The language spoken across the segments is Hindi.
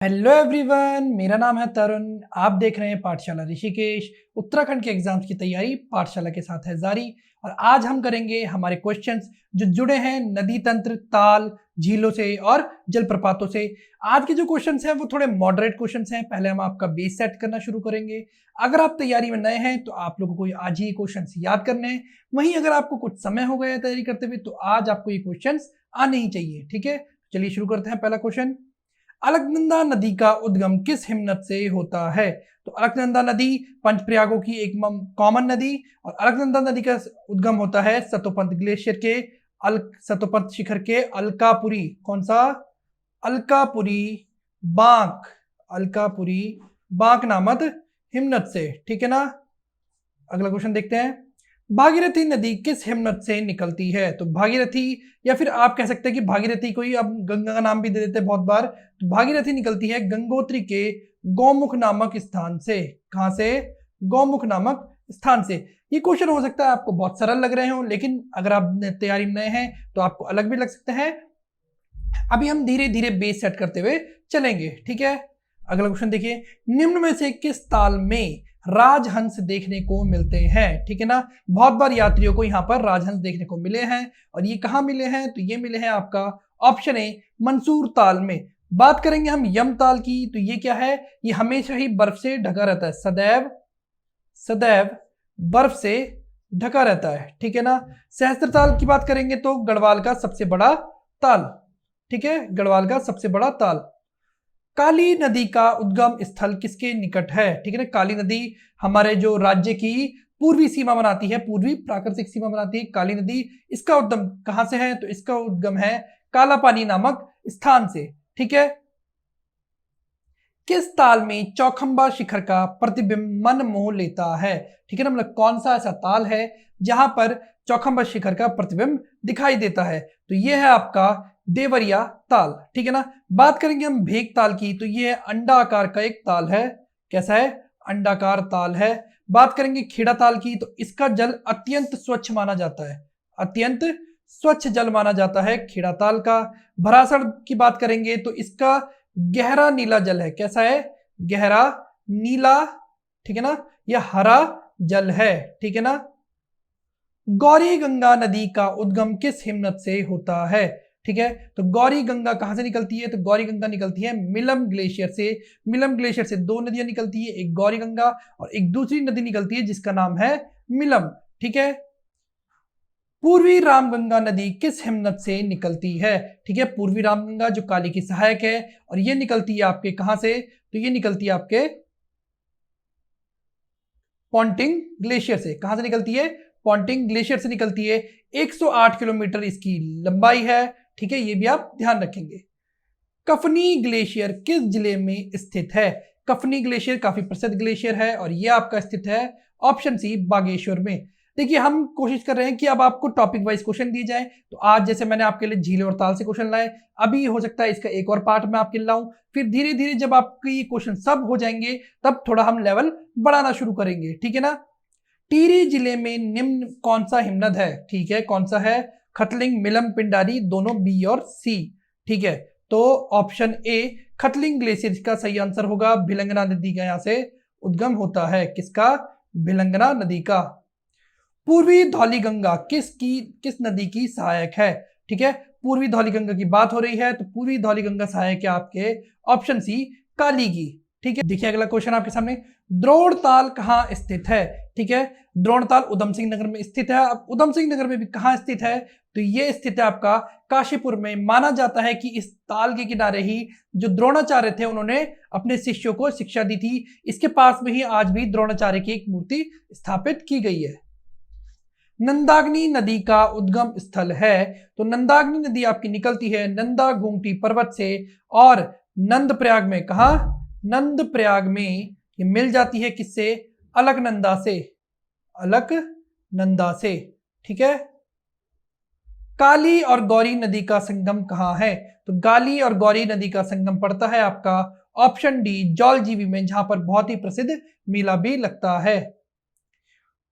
हेलो एवरीवन, मेरा नाम है तरुण। आप देख रहे हैं पाठशाला ऋषिकेश। उत्तराखंड के एग्जाम्स की तैयारी पाठशाला के साथ है जारी। और आज हम करेंगे हमारे क्वेश्चंस जो जुड़े हैं नदी तंत्र, ताल, झीलों से और जलप्रपातों से। आज के जो क्वेश्चंस हैं वो थोड़े मॉडरेट क्वेश्चंस हैं। पहले हम आपका बेस सेट करना शुरू करेंगे। अगर आप तैयारी में नए हैं तो आप लोगों को आज ही क्वेश्चंस याद करने हैं। वहीं अगर आपको कुछ समय हो गया है तैयारी करते हुए तो आज आपको ये क्वेश्चंस आने ही चाहिए। ठीक है, चलिए शुरू करते हैं। पहला क्वेश्चन, अलकनंदा नदी का उद्गम किस हिमनद से होता है? तो अलकनंदा नदी पंचप्रयागों की एक कॉमन नदी, और अलकनंदा नदी का उद्गम होता है सतोपंत ग्लेशियर के सतोपंत शिखर के अलकापुरी, कौन सा? अलकापुरी बांक, अलकापुरी बांक नामक हिमनद से। ठीक है ना। अगला क्वेश्चन देखते हैं, भागीरथी नदी किस हिमनद से निकलती है? तो भागीरथी, या फिर आप कह सकते हैं कि भागीरथी को ही अब गंगा का नाम भी दे देते हैं बहुत बार। तो भागीरथी निकलती है गंगोत्री के गौमुख नामक स्थान से। कहां से? गौमुख नामक स्थान से। ये क्वेश्चन हो सकता है आपको बहुत सरल लग रहे हो, लेकिन अगर आप तैयारी में नए हैं तो आपको अलग भी लग सकते हैं। अभी हम धीरे धीरे बेस सेट करते हुए चलेंगे। ठीक है, अगला क्वेश्चन देखिए, निम्न में से किस ताल में राजहंस देखने को मिलते हैं? ठीक है ना। बहुत बार यात्रियों को यहाँ पर राजहंस देखने को मिले हैं, और ये कहाँ मिले हैं? तो ये मिले हैं आपका ऑप्शन ए, मंसूर ताल में। बात करेंगे हम यम ताल की, तो ये क्या है? ये हमेशा ही बर्फ से ढका रहता है, सदैव सदैव बर्फ से ढका रहता है। ठीक है ना। सहस्त्र ताल की बात करेंगे तो गढ़वाल का सबसे बड़ा ताल। ठीक है, गढ़वाल का सबसे बड़ा ताल। काली नदी का उद्गम स्थल किसके निकट है? ठीक है ना। काली नदी हमारे जो राज्य की पूर्वी सीमा बनाती है, पूर्वी प्राकृतिक सीमा बनाती है काली नदी। इसका उद्गम कहां से है? तो इसका उद्गम है कालापानी नामक स्थान से। ठीक है। किस ताल में चौखंबा शिखर का प्रतिबिंब मन मोह लेता है? ठीक है ना। मतलब कौन सा ऐसा ताल है जहां पर चौखंबा शिखर का प्रतिबिंब दिखाई देता है? तो यह है आपका देवरिया ताल। ठीक है ना। बात करेंगे हम भेक ताल की, तो यह अंडा आकार का एक ताल है। कैसा है? अंडाकार ताल है। बात करेंगे खेड़ा ताल की, तो इसका जल अत्यंत स्वच्छ माना जाता है, अत्यंत स्वच्छ जल माना जाता है खेड़ा ताल का। भरासड़ की बात करेंगे तो इसका गहरा नीला जल है। कैसा है? गहरा नीला। ठीक है ना। यह हरा जल है। ठीक है ना। गौरी गंगा नदी का उद्गम किस हिमनद से होता है? ठीक है, तो गौरी गंगा कहां से निकलती है? तो गौरी गंगा निकलती है मिलम ग्लेशियर से। मिलम ग्लेशियर से दो नदियां निकलती है, एक गौरी गंगा और एक दूसरी नदी निकलती है जिसका नाम है मिलम। ठीक है। पूर्वी रामगंगा नदी किस हिमनद से निकलती है? ठीक है, पूर्वी रामगंगा जो काली की सहायक है, और ये निकलती है आपके कहां से? तो ये निकलती है आपके पॉन्टिंग ग्लेशियर से। कहां से निकलती है? पॉन्टिंग ग्लेशियर से निकलती है। 108 किलोमीटर इसकी लंबाई है। ठीक है, ये भी आप ध्यान रखेंगे। कफनी ग्लेशियर किस जिले में स्थित है? कफनी ग्लेशियर काफी प्रसिद्ध ग्लेशियर है, और यह आपका स्थित है ऑप्शन सी, बागेश्वर में। देखिए, हम कोशिश कर रहे हैं कि अब आपको टॉपिक वाइज क्वेश्चन दिए जाए। तो आज जैसे मैंने आपके लिए झील और ताल से क्वेश्चन लाए, अभी हो सकता है इसका एक और पार्ट मैं आपके लिए लाऊं। फिर धीरे धीरे जब आपके ये क्वेश्चन सब हो जाएंगे तब थोड़ा हम लेवल बढ़ाना शुरू करेंगे। ठीक है ना। टिहरी जिले में निम्न कौन सा हिमनद है? ठीक है, कौन सा है? खतलिंग, मिलम, पिंडारी, दोनों बी और सी। ठीक है, तो ऑप्शन ए खतलिंग ग्लेशियर का सही आंसर होगा। भिलंगना नदी का यहां से उद्गम होता है। किसका? भिलंगना नदी का। पूर्वी धौली गंगा किस नदी की सहायक है? ठीक है, पूर्वी धौली गंगा की बात हो रही है, तो पूर्वी धौली गंगा सहायक है आपके ऑप्शन सी, काली की। ठीक है, देखिए अगला क्वेश्चन आपके सामने, द्रोणताल कहाँ स्थित है? ठीक है, द्रोणताल उधम सिंह नगर में स्थित है। अब उधम सिंह नगर में भी कहाँ स्थित है? तो ये स्थित है आपका काशीपुर में। माना जाता है कि इस ताल के किनारे ही जो द्रोणाचार्य थे उन्होंने अपने शिष्यों को शिक्षा दी थी। इसके पास में ही आज भी द्रोणाचार्य की एक मूर्ति स्थापित की गई है। नंदाग्नि नदी का उद्गम स्थल है, तो नंदाग्नि नदी आपकी निकलती है नंदा घूंगटी पर्वत से, और नंदप्रयाग में। कहा? नंदप्रयाग में ये मिल जाती है किससे? अलकनंदा से, अलकनंदा से। ठीक है। काली और गौरी नदी का संगम कहां है? तो गाली और गौरी नदी का संगम पड़ता है आपका ऑप्शन डी, जौलजीबी में, जहां पर बहुत ही प्रसिद्ध मेला भी लगता है।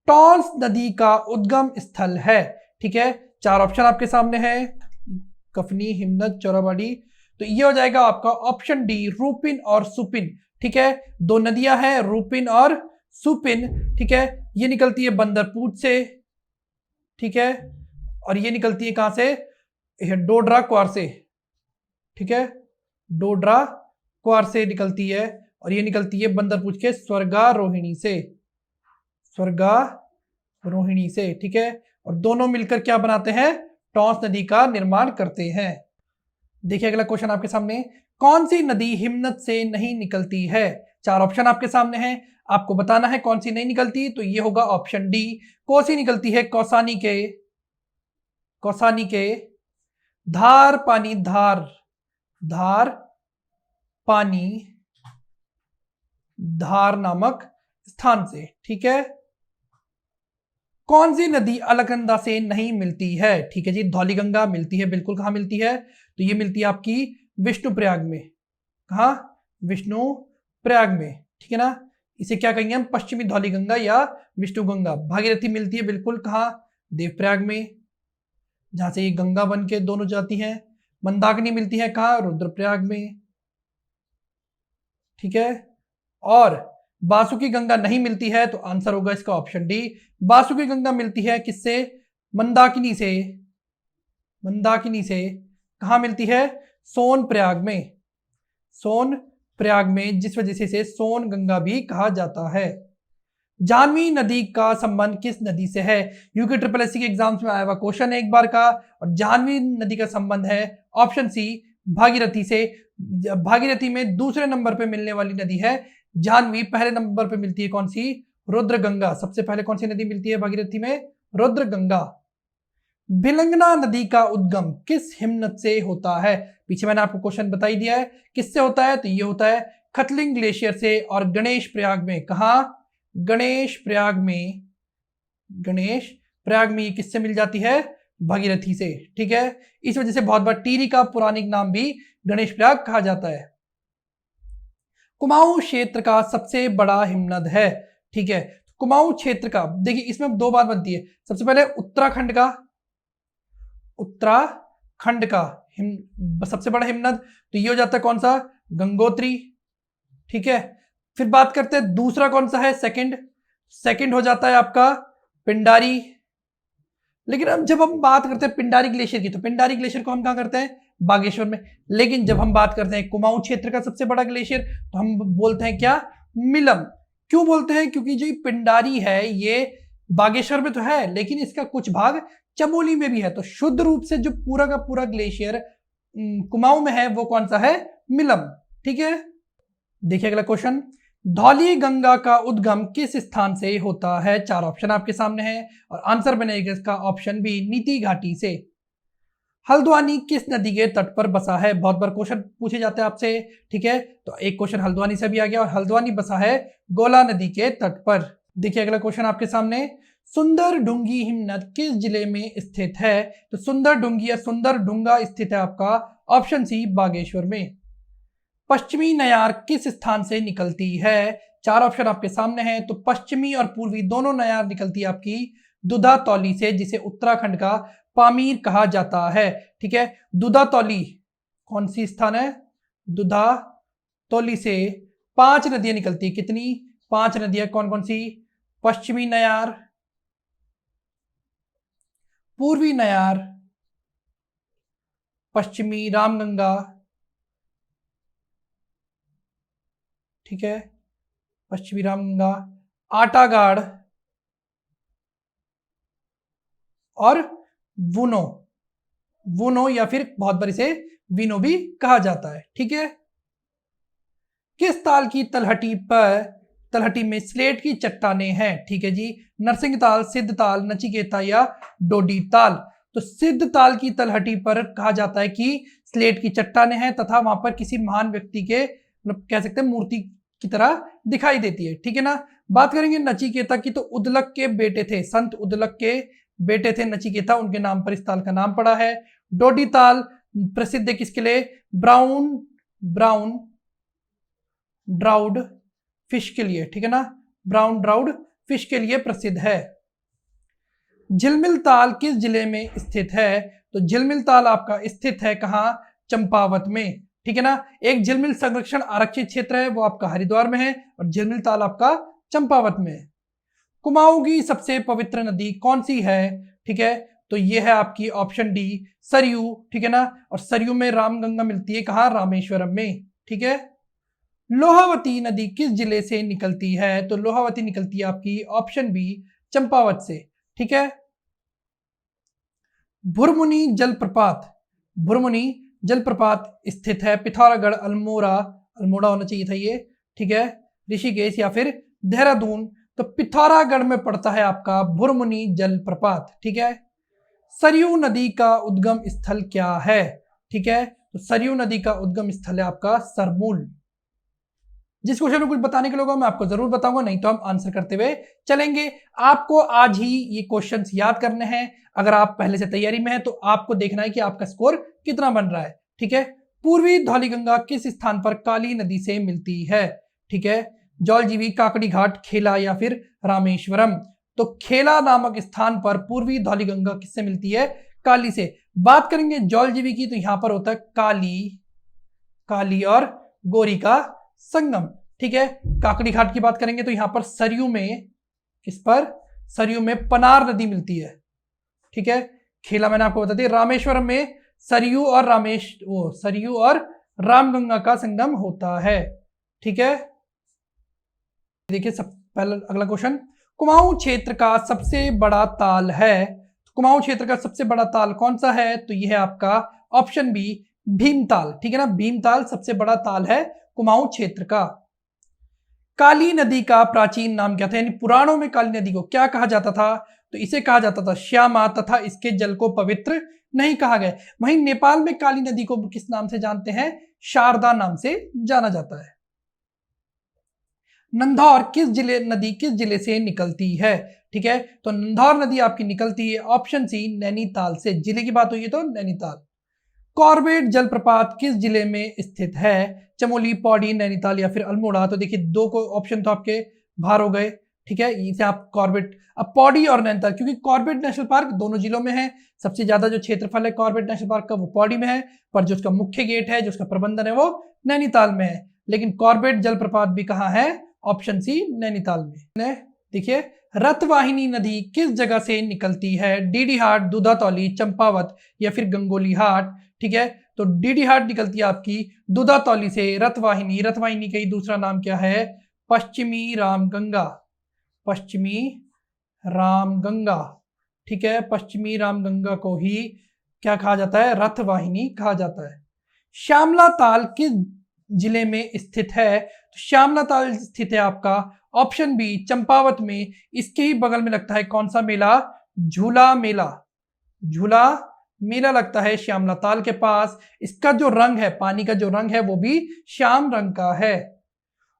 टॉन्स नदी का उद्गम स्थल है। ठीक है, चार ऑप्शन आपके सामने है, कफनी, हिमनद, चौराबाड़ी, तो ये हो जाएगा आपका ऑप्शन डी, रूपिन और सुपिन। ठीक है, दो नदियां हैं रूपिन और सुपिन। ठीक है, ये निकलती है बंदरपूट से। ठीक है, और ये निकलती है कहां से, डोडरा क्वार से। ठीक है, डोडरा क्वार से निकलती है, और ये निकलती है बंदरपूट के स्वर्गारोहिणी से, स्वर्गारोहिणी से। ठीक है, और दोनों मिलकर क्या बनाते हैं, टॉन्स नदी का निर्माण करते हैं। देखिए अगला क्वेश्चन आपके सामने, कौन सी नदी हिमनद से नहीं निकलती है। चार ऑप्शन आपके सामने हैं, आपको बताना है कौन सी नहीं निकलती। तो ये होगा ऑप्शन डी, कौन सी निकलती है, कौसानी के धार पानी, धार पानी धार नामक स्थान से। ठीक है, कौन सी नदी अलकनंदा से नहीं मिलती है। ठीक है जी, धौलीगंगा मिलती है, बिल्कुल। कहां मिलती है, तो ये मिलती है आपकी विष्णुप्रयाग में। कहां, विष्णुप्रयाग में। ठीक है ना, इसे क्या कहेंगे हम, पश्चिमी धौलीगंगा या विष्णुगंगा। भागीरथी मिलती है बिल्कुल कहां, देवप्रयाग में, जहां से ये गंगा बन के दोनों जाती हैं। मंदाकिनी मिलती है कहां, रुद्रप्रयाग में। ठीक है, और बासुकी गंगा नहीं मिलती है, तो आंसर होगा इसका ऑप्शन डी। बासुकी गंगा मिलती है किससे, मंदाकिनी से। मंदाकिनी से कहां मिलती है, सोनप्रयाग में, सोनप्रयाग में, जिस वजह से इसे सोन गंगा भी कहा जाता है। जाह्नवी नदी का संबंध किस नदी से है। यूके ट्रिपल एससी के एग्जाम्स में आया हुआ क्वेश्चन है एक बार का, और जाह्नवी नदी का संबंध है ऑप्शन सी, भागीरथी से। भागीरथी में दूसरे नंबर पे मिलने वाली नदी है जाह्नवी, पहले नंबर पे मिलती है कौन सी, रुद्रगंगा। सबसे पहले कौन सी नदी मिलती है भागीरथी में, रुद्रगंगा। भिलंगना नदी का उद्गम किस हिमनद से होता है। पीछे मैंने आपको क्वेश्चन बता ही दिया है किससे होता है, तो ये होता है खतलिंग ग्लेशियर से, और गणेश प्रयाग में। कहा, गणेश प्रयाग में, गणेश प्रयाग में ये किससे मिल जाती है, भागीरथी से। ठीक है, इस वजह से बहुत बार टिहरी का पौराणिक नाम भी गणेश प्रयाग कहा जाता है। कुमाऊं क्षेत्र का सबसे बड़ा हिमनद है। ठीक है, कुमाऊं क्षेत्र का, देखिए इसमें दो बात बनती है। सबसे पहले उत्तराखंड का सबसे बड़ा हिमनद, तो ये हो जाता है कौन सा, गंगोत्री। ठीक है, फिर बात करते हैं दूसरा कौन सा है, सेकंड हो जाता है आपका पिंडारी। लेकिन अब जब हम बात करते हैं पिंडारी ग्लेशियर की, तो पिंडारी ग्लेशियर को हम कहां करते हैं, बागेश्वर में। लेकिन जब हम बात करते हैं कुमाऊं क्षेत्र का सबसे बड़ा ग्लेशियर, तो हम बोलते हैं क्या, मिलम। क्यों बोलते हैं, क्योंकि जो पिंडारी है ये बागेश्वर में तो है, लेकिन इसका कुछ भाग चमोली में भी है। तो शुद्ध रूप से जो पूरा का पूरा ग्लेशियर कुमाऊं में है वो कौन सा है, मिलम। ठीक है, देखिए अगला क्वेश्चन, धौली गंगा का उद्गम किस स्थान से होता है। चार ऑप्शन आपके सामने हैं, और आंसर बनेगा इसका ऑप्शन बी, नीति घाटी से। हल्द्वानी किस नदी के तट पर बसा है। बहुत बार क्वेश्चन पूछे जाते हैं आपसे। ठीक है, तो एक क्वेश्चन हल्द्वानी से भी आ गया, और हल्द्वानी बसा है गोला नदी के तट पर। देखिए अगला क्वेश्चन आपके सामने, सुंदर डुंगी हिमनद किस जिले में स्थित है। तो सुंदर डुंगी या सुंदर डुंगा स्थित है आपका ऑप्शन सी, बागेश्वर में। पश्चिमी नयार किस स्थान से निकलती है। चार ऑप्शन आपके सामने हैं, तो पश्चिमी और पूर्वी दोनों नयार निकलती है आपकी दुधा तौली से, जिसे उत्तराखंड का पामीर कहा जाता है। ठीक है, दुधा तौली कौन सी स्थान है, दुधा तौली से 5 नदियां निकलती है। कितनी, 5 नदियां, कौन कौन सी, पश्चिमी नयार, पूर्वी नयार, पश्चिमी रामगंगा। ठीक है, पश्चिमी रामगंगा, आटागाड़ और वुनो या फिर बहुत बार इसे विनो भी कहा जाता है। ठीक है, किस ताल की तलहटी में स्लेट की चट्टानें हैं। ठीक है जी, नरसिंह ताल, सिद्ध ताल, नचिकेता या डोडी ताल। तो सिद्ध ताल की तलहटी पर कहा जाता है कि स्लेट की चट्टानें हैं, तथा वहां पर किसी महान व्यक्ति के, मतलब कह सकते हैं मूर्ति की तरह दिखाई देती है। ठीक है ना, बात करेंगे नचिकेता की, तो उदलक के बेटे थे, संत उदलक के बेटे थे नचिकेता, उनके नाम पर इस ताल का नाम पड़ा है। डोडी ताल प्रसिद्ध है किसके लिए, ब्राउन ड्राउड फिश के लिए। ठीक है ना, ब्राउन ड्राउड फिश के लिए प्रसिद्ध है। झिलमिल ताल किस जिले में स्थित है। तो झिलमिल ताल आपका स्थित है कहां, चंपावत में। ठीक है ना। एक झिलमिल संरक्षण आरक्षित क्षेत्र है, वो आपका हरिद्वार में है, और झिलमिल ताल आपका चंपावत में है। कुमाऊं की सबसे पवित्र नदी कौन सी है? ठीक है, तो ये है आपकी ऑप्शन डी, सरयू। ठीक है ना, और सरयू में रामगंगा मिलती है कहाँ? रामेश्वरम में। ठीक है। लोहावती नदी किस जिले से निकलती है? तो लोहावती निकलती है आपकी ऑप्शन बी, चंपावत से। ठीक है। भुरमुनी जलप्रपात, भुरमुनी जलप्रपात स्थित है पिथौरागढ़, अल्मोड़ा, अल्मोड़ा होना चाहिए था ये, ठीक है, ऋषिकेश या फिर देहरादून। तो पिथौरागढ़ में पड़ता है आपका भुरमुनी जलप्रपात। ठीक है। सरयू नदी का उद्गम स्थल क्या है? ठीक है, तो सरयू नदी का उद्गम स्थल है आपका सरमूल। जिस क्वेश्चन में कुछ बताने के लोग मैं आपको जरूर बताऊंगा, नहीं तो हम आंसर करते हुए चलेंगे। आपको आज ही ये क्वेश्चंस याद करने हैं। अगर आप पहले से तैयारी में हैं तो आपको देखना है कि आपका स्कोर कितना बन रहा है। ठीक है। पूर्वी धौलीगंगा किस स्थान पर काली नदी से मिलती है? ठीक है, जौलजीबी, काकड़ी घाट, खेला या फिर रामेश्वरम। तो खेला नामक स्थान पर पूर्वी धौलीगंगा किससे मिलती है? काली से। बात करेंगे जौलजीबी की, तो यहां पर होता है काली, काली और गोरी का संगम। ठीक है। काकड़ी घाट की बात करेंगे तो यहां पर सरयू में, किस पर? सरयू में पनार नदी मिलती है। ठीक है। खेला मैंने आपको बता दिया। रामेश्वरम में सरयू और रामगंगा का संगम होता है। ठीक है। देखिए सब पहला अगला क्वेश्चन, कुमाऊं क्षेत्र का सबसे बड़ा ताल है। कुमाऊं क्षेत्र का सबसे बड़ा ताल कौन सा है? तो यह है आपका ऑप्शन बी, भीमताल। ठीक है ना, भीमताल सबसे बड़ा ताल है कुमाऊं क्षेत्र का। काली नदी का प्राचीन नाम क्या था? यानी पुराणों में काली नदी को क्या कहा जाता था? तो इसे कहा जाता था श्यामा, तथा इसके जल को पवित्र नहीं कहा गया। वहीं नेपाल में काली नदी को किस नाम से जानते हैं? शारदा नाम से जाना जाता है। नंधौर नदी किस जिले से निकलती है? ठीक है, तो नंधौर नदी आपकी निकलती है ऑप्शन सी, नैनीताल से। जिले की बात हुई है तो नैनीताल। कॉर्बेट जलप्रपात किस जिले में स्थित है? चमोली, पौड़ी, नैनीताल या फिर अल्मोड़ा। तो देखिए दो को ऑप्शन तो आपके बाहर हो गए। ठीक है, इसे आप कॉर्बेट, अब पौड़ी और नैनीताल, क्योंकि कॉर्बेट नेशनल पार्क दोनों जिलों में है। सबसे ज्यादा जो क्षेत्रफल है कॉर्बेट नेशनल पार्क का वो पौड़ी में है, पर जो उसका मुख्य गेट है, जो उसका प्रबंधन है वो नैनीताल में है। लेकिन कॉर्बेट जलप्रपात भी कहाँ है? ऑप्शन सी, नैनीताल में। देखिए रथवाहिनी नदी किस जगह से निकलती है? डीडी हाट, दूधातौली, चंपावत या फिर गंगोली हाट। ठीक है, तो डीडी हाट निकलती है आपकी दूधातौली से। रथवाहिनी का ही दूसरा नाम क्या है? पश्चिमी रामगंगा, पश्चिमी रामगंगा। ठीक है, पश्चिमी रामगंगा को ही क्या कहा जाता है? रथवाहिनी कहा जाता है। श्यामला ताल किस जिले में स्थित है? तो श्यामला ताल स्थित है आपका ऑप्शन बी, चंपावत में। इसके ही बगल में लगता है कौन सा मेला? झूला मेला। झूला मेला लगता है श्यामला ताल के पास। इसका जो रंग है, पानी का जो रंग है वो भी श्याम रंग का है।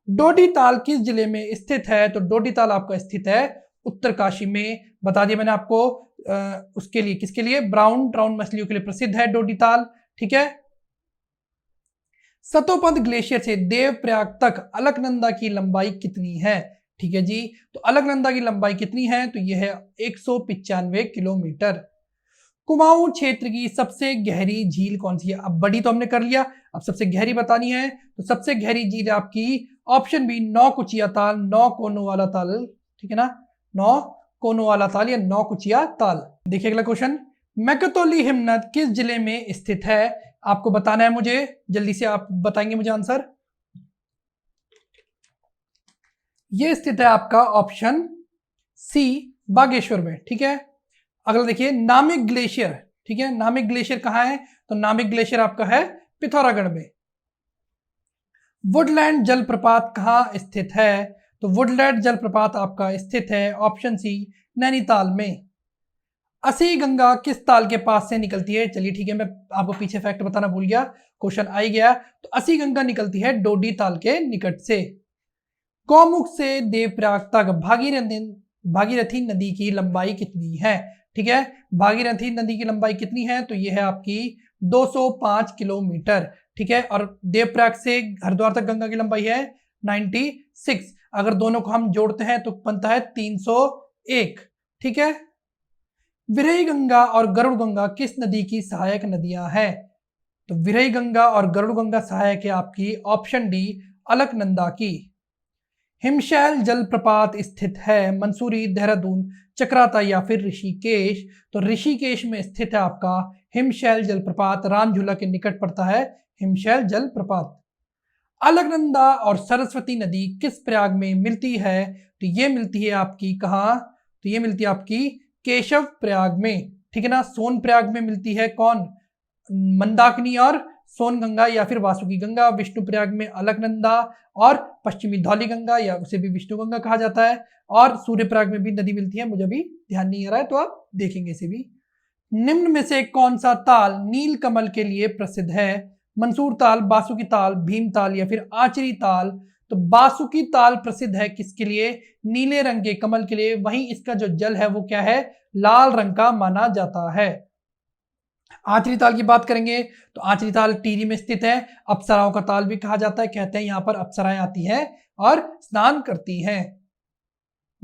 डोडी ताल किस जिले में स्थित है? तो डोडी ताल आपका स्थित है उत्तरकाशी में। बता दिया मैंने आपको। उसके लिए, किसके लिए? ब्राउन ट्राउन मछलियों के लिए प्रसिद्ध है डोडी ताल। ठीक है। सतोपंथ ग्लेशियर से देवप्रयाग तक अलकनंदा की लंबाई कितनी है? ठीक है जी, तो अलकनंदा की लंबाई कितनी है? तो यह है 195 किलोमीटर। कुमाऊं क्षेत्र की सबसे गहरी झील कौन सी है? अब बड़ी तो हमने कर लिया, अब सबसे गहरी बतानी है। तो सबसे गहरी झील आपकी ऑप्शन बी, नौ कुचिया ताल, नौ कोनों वाला ताल। ठीक है ना, नौ कोनों वाला ताल या नौ कुचिया ताल। देखिए अगला क्वेश्चन, मैकतोली हिमनद किस जिले में स्थित है? आपको बताना है मुझे, जल्दी से आप बताएंगे मुझे आंसर। ये स्थित है आपका ऑप्शन सी, बागेश्वर में। ठीक है। अगला देखिए नामिक ग्लेशियर। ठीक है, नामिक ग्लेशियर कहाँ है? तो नामिक ग्लेशियर आपका है पिथौरागढ़ में। वुडलैंड जलप्रपात कहाँ स्थित है? तो वुडलैंड जलप्रपात आपका स्थित है ऑप्शन सी, नैनीताल में। असी गंगा किस ताल के पास से निकलती है? चलिए ठीक है, मैं आपको पीछे फैक्ट बताना भूल गया, क्वेश्चन आ ही गया। तो असी गंगा निकलती है डोडी ताल के निकट से। गौमुख से देवप्रयाग तक भागीरथी नदी की लंबाई कितनी है? ठीक है, भागीरथी नदी की लंबाई कितनी है? तो यह है आपकी 205 किलोमीटर। ठीक है, और देवप्रयाग से हरिद्वार तक गंगा की लंबाई है 96। अगर दोनों को हम जोड़ते हैं तो बनता है 301। ठीक है। विरही गंगा और गरुड़ गंगा किस नदी की सहायक नदियां हैं? तो विरही गंगा और गरुड़ गंगा सहायक है आपकी ऑप्शन डी अलकनंदा की। हिमशैल जलप्रपात स्थित है मंसूरी, देहरादून, चक्राता या फिर ऋषिकेश। तो ऋषिकेश में स्थित है आपका हिमशैल जलप्रपात, रामझूला के निकट पड़ता है हिमशैल जलप्रपात। अलकनंदा और सरस्वती नदी किस प्रयाग में मिलती है? तो ये मिलती है आपकी कहाँ? तो ये मिलती है आपकी केशव प्रयाग में, ठीक है ना। सोन प्रयाग में मिलती है कौन? मंदाकिनी और सोन गंगा या फिर वासुकी गंगा। विष्णु प्रयाग में अलकनंदा और पश्चिमी धौली गंगा या उसे भी विष्णु गंगा कहा जाता है। और सूर्य प्रयाग में भी नदी मिलती है, मुझे भी ध्यान नहीं आ रहा है तो आप देखेंगे इसे भी। निम्न में से कौन सा ताल नील कमल के लिए प्रसिद्ध है? मंसूर ताल, बासुकी ताल, भीम ताल या फिर आचरी ताल। तो बासुकी ताल प्रसिद्ध है किसके लिए? नीले रंग के कमल के लिए। वहीं इसका जो जल है वो क्या है? लाल रंग का माना जाता है। आचरी ताल की बात करेंगे तो आचरी ताल टिहरी में स्थित है। अप्सराओं का ताल भी कहा जाता है, कहते हैं यहाँ पर अप्सराएं आती हैं और स्नान करती हैं।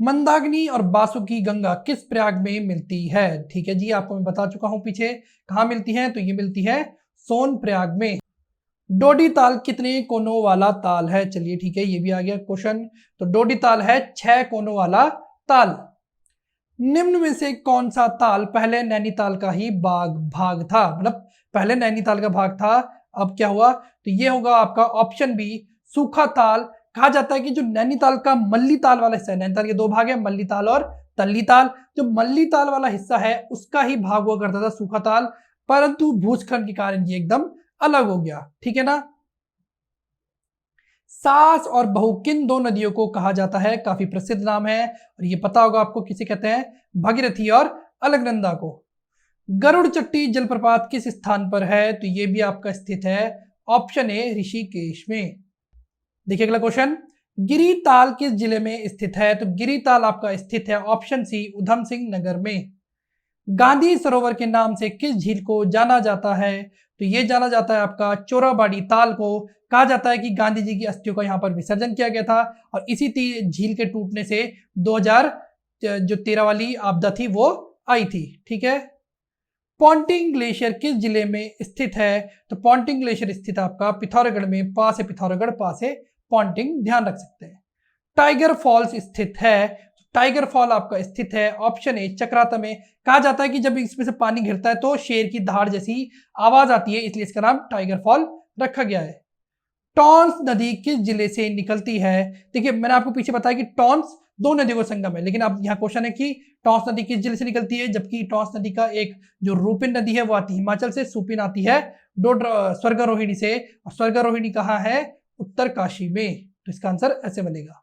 मंदाकिनी और बासुकी गंगा किस प्रयाग में मिलती है? ठीक है जी, आपको मैं बता चुका हूं पीछे कहां मिलती है। तो ये मिलती है सोन प्रयाग में। डोडी ताल कितने कोनों वाला ताल है? चलिए ठीक है, ये भी आ गया क्वेश्चन। तो डोडी ताल है 6 कोनों वाला ताल। निम्न में से कौन सा ताल पहले नैनीताल का ही भाग था? मतलब पहले नैनीताल का भाग था, अब क्या हुआ? तो ये होगा आपका ऑप्शन बी सूखा ताल। कहा जाता है कि जो नैनीताल का मल्ली ताल वाला हिस्सा है, नैनीताल के 2 भाग है, मल्ली ताल और तल्ली ताल। जो मल्ली ताल वाला हिस्सा है उसका ही भाग हुआ करता था सूखा ताल, परंतु भूस्खलन के कारण ये एकदम अलग हो गया, ठीक है ना। सास और बहू किन 2 नदियों को कहा जाता है? काफी प्रसिद्ध नाम है और ये पता होगा आपको किसे कहते हैं, भगीरथी और अलकनंदा को। गरुड़ चट्टी जलप्रपात किस स्थान पर है? तो ये भी आपका स्थित है ऑप्शन ए ऋषिकेश में। देखिए अगला क्वेश्चन, गिरिताल किस जिले में स्थित है? तो गिरिताल आपका स्थित है ऑप्शन सी उधम सिंह नगर में। गांधी सरोवर के नाम से किस झील को जाना जाता है? तो ये जाना जाता है आपका चोराबाड़ी ताल को। कहा जाता है कि गांधी जी की अस्थियों का यहाँ पर विसर्जन किया गया था और इसी झील के टूटने से 2013 वाली आपदा थी वो आई थी, ठीक है। पॉन्टिंग ग्लेशियर किस जिले में स्थित है? तो पॉन्टिंग ग्लेशियर स्थित आपका पिथौरागढ़ में। पास है पिथौरागढ़, पास है पॉन्टिंग, ध्यान रख सकते हैं। टाइगर फॉल्स स्थित है, टाइगर फॉल आपका स्थित है ऑप्शन ए चक्राता में। कहा जाता है कि जब इसमें से पानी गिरता है तो शेर की दहाड़ जैसी आवाज आती है, इसलिए इसका नाम टाइगर फॉल रखा गया है। टॉन्स नदी किस जिले से निकलती है? देखिए मैंने आपको पीछे बताया कि टॉन्स 2 नदियों का संगम है, लेकिन अब यहाँ क्वेश्चन है कि टॉन्स नदी किस जिले से निकलती है? जबकि टॉन्स नदी का एक जो रूपिन नदी है वो आती है हिमाचल से, सुपिन आती है स्वर्गारोहिणी से, और स्वर्गारोहिणी कहाँ है? उत्तरकाशी में। तो इसका आंसर ऐसे बनेगा।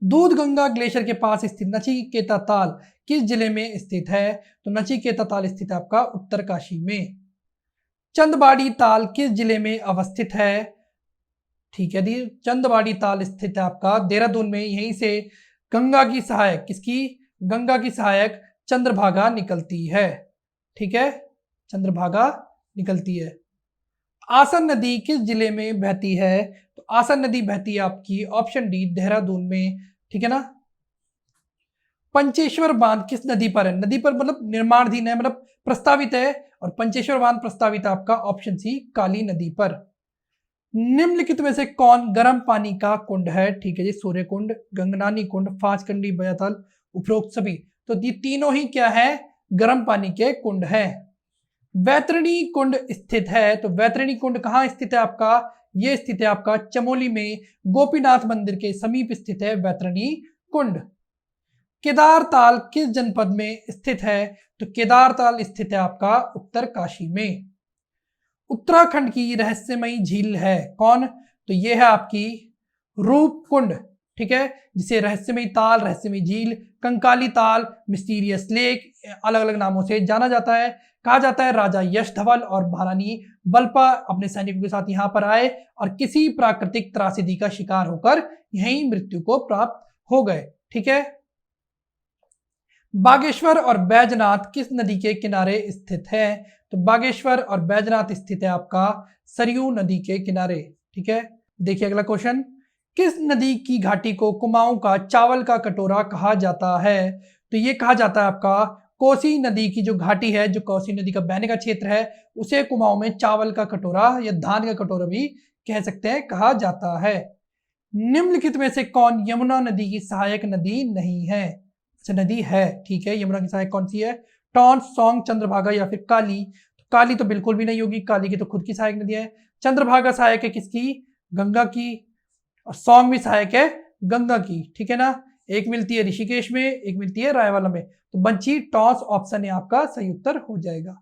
दूध गंगा ग्लेशियर के पास स्थित नचिकेता ताल किस जिले में स्थित है? तो नचिकेता ताल स्थित है आपका उत्तरकाशी में। चंदबाड़ी ताल किस जिले में अवस्थित है? ठीक है दी, चंदबाड़ी ताल स्थित है आपका देहरादून में। यहीं से गंगा की सहायक, किसकी? गंगा की सहायक चंद्रभागा निकलती है, ठीक है, चंद्रभागा निकलती है। आसन नदी किस जिले में बहती है? तो आसन नदी बहती है आपकी ऑप्शन डी देहरादून में, ठीक है ना। पंचेश्वर बांध किस नदी पर है? नदी पर मतलब निर्माणाधीन है, मतलब प्रस्तावित है, और पंचेश्वर बांध प्रस्तावित है आपका ऑप्शन सी काली नदी पर। निम्नलिखित में से कौन गर्म पानी का कुंड है? ठीक है जी, सूर्य कुंड, गंगनानी कुंड, फाचकंडी बयाताल, उपरोक्त सभी। तो ये तीनों ही क्या है? गर्म पानी के कुंड है। वैतरणी कुंड स्थित है, तो वैतरणी कुंड कहाँ स्थित है आपका? ये स्थित है आपका चमोली में, गोपीनाथ मंदिर के समीप स्थित है वैतरणी कुंड। केदार ताल किस जनपद में स्थित है? तो केदार ताल स्थित है आपका उत्तरकाशी में। उत्तराखंड की रहस्यमयी झील है कौन? तो ये है आपकी रूप कुंड, ठीक है, जिसे रहस्यमयी ताल, रहस्यमयी झील, कंकाली ताल, मिस्टीरियस लेक, अलग अलग नामों से जाना जाता है। कहा जाता है राजा यश धवल और महारानी बल्पा अपने सैनिकों के साथ यहाँ पर आए और किसी प्राकृतिक त्रासदी का शिकार होकर यहीं मृत्यु को प्राप्त हो गए, ठीक है। बागेश्वर और बैजनाथ किस नदी के किनारे स्थित है? तो बागेश्वर और बैजनाथ स्थित है आपका सरयू नदी के किनारे, ठीक है। देखिए अगला क्वेश्चन, किस नदी की घाटी को कुमाऊं का चावल का कटोरा कहा जाता है? तो ये कहा जाता है आपका कोसी नदी की जो घाटी है, जो कोसी नदी का बहने का क्षेत्र है, उसे कुमाऊं में चावल का कटोरा या धान का कटोरा भी कह सकते हैं, कहा जाता है। निम्नलिखित में से कौन यमुना नदी की सहायक नदी नहीं है? अच्छा, नदी है, ठीक है। यमुना की सहायक कौन सी है? टॉन्स, सोंग, चंद्रभागा या फिर काली? काली तो बिल्कुल भी नहीं होगी, काली की तो खुद की सहायक नदी है। चंद्रभागा सहायक है किसकी? गंगा की। और सोंग भी सहायक है गंगा की, ठीक है ना। एक मिलती है ऋषिकेश में, एक मिलती है रायवाला में। तो बंची टॉस ऑप्शन है आपका सही उत्तर हो जाएगा।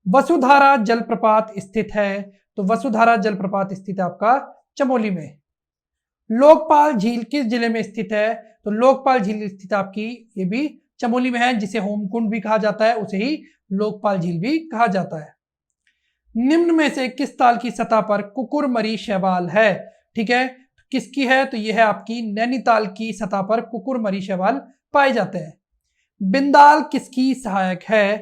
वसुधारा जलप्रपात स्थित है, तो वसुधारा जलप्रपात स्थित है आपका चमोली में। लोकपाल झील किस जिले में स्थित है? तो लोकपाल झील स्थित आपकी ये भी चमोली में है, जिसे होमकुंड भी कहा जाता है, उसे ही लोकपाल झील भी कहा जाता है। निम्न में से किस ताल की सतह पर कुकुरमरी शैवाल है? ठीक है, किसकी है? तो यह है आपकी नैनीताल की सतह पर कुकुरमरी शैवाल पाए जाते हैं। बिंदाल किसकी सहायक है?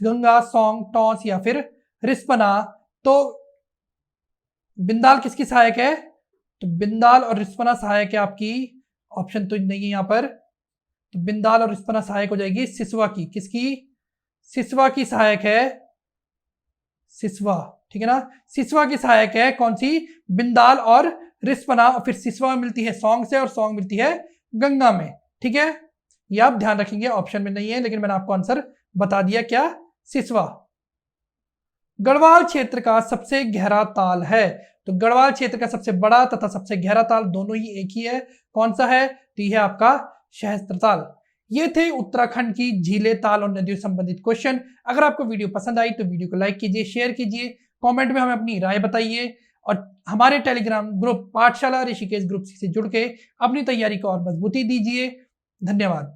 गंगा, सोंग, टॉस या फिर रिस्पना? तो बिंदाल किसकी सहायक है? तो बिंदाल और रिस्पना सहायक है आपकी, ऑप्शन तो नहीं है यहां पर। तो बिंदाल और रिस्पना सहायक हो जाएगी सिसवा की। किसकी? सिसवा की सहायक है, सिसवा, ठीक है ना। सिसवा की सहायक है कौन सी? बिंदाल और रिस्पना। और फिर सिसवा मिलती है सोंग से और सोंग मिलती है गंगा में, ठीक है। ये आप ध्यान रखेंगे, ऑप्शन में नहीं है, लेकिन मैंने आपको आंसर बता दिया, क्या? सिसवा। गढ़वाल क्षेत्र का सबसे गहरा ताल है, तो गढ़वाल क्षेत्र का सबसे बड़ा तथा सबसे गहरा ताल दोनों ही एक ही है। कौन सा है? तो यह है आपका सहस्त्रताल। ये थे उत्तराखंड की झीलें, ताल और नदियों संबंधित क्वेश्चन। अगर आपको वीडियो पसंद आई तो वीडियो को लाइक कीजिए, शेयर कीजिए, कमेंट में हमें अपनी राय बताइए और हमारे टेलीग्राम ग्रुप पाठशाला ऋषिकेश ग्रुप से जुड़ के अपनी तैयारी को और मजबूती दीजिए। धन्यवाद।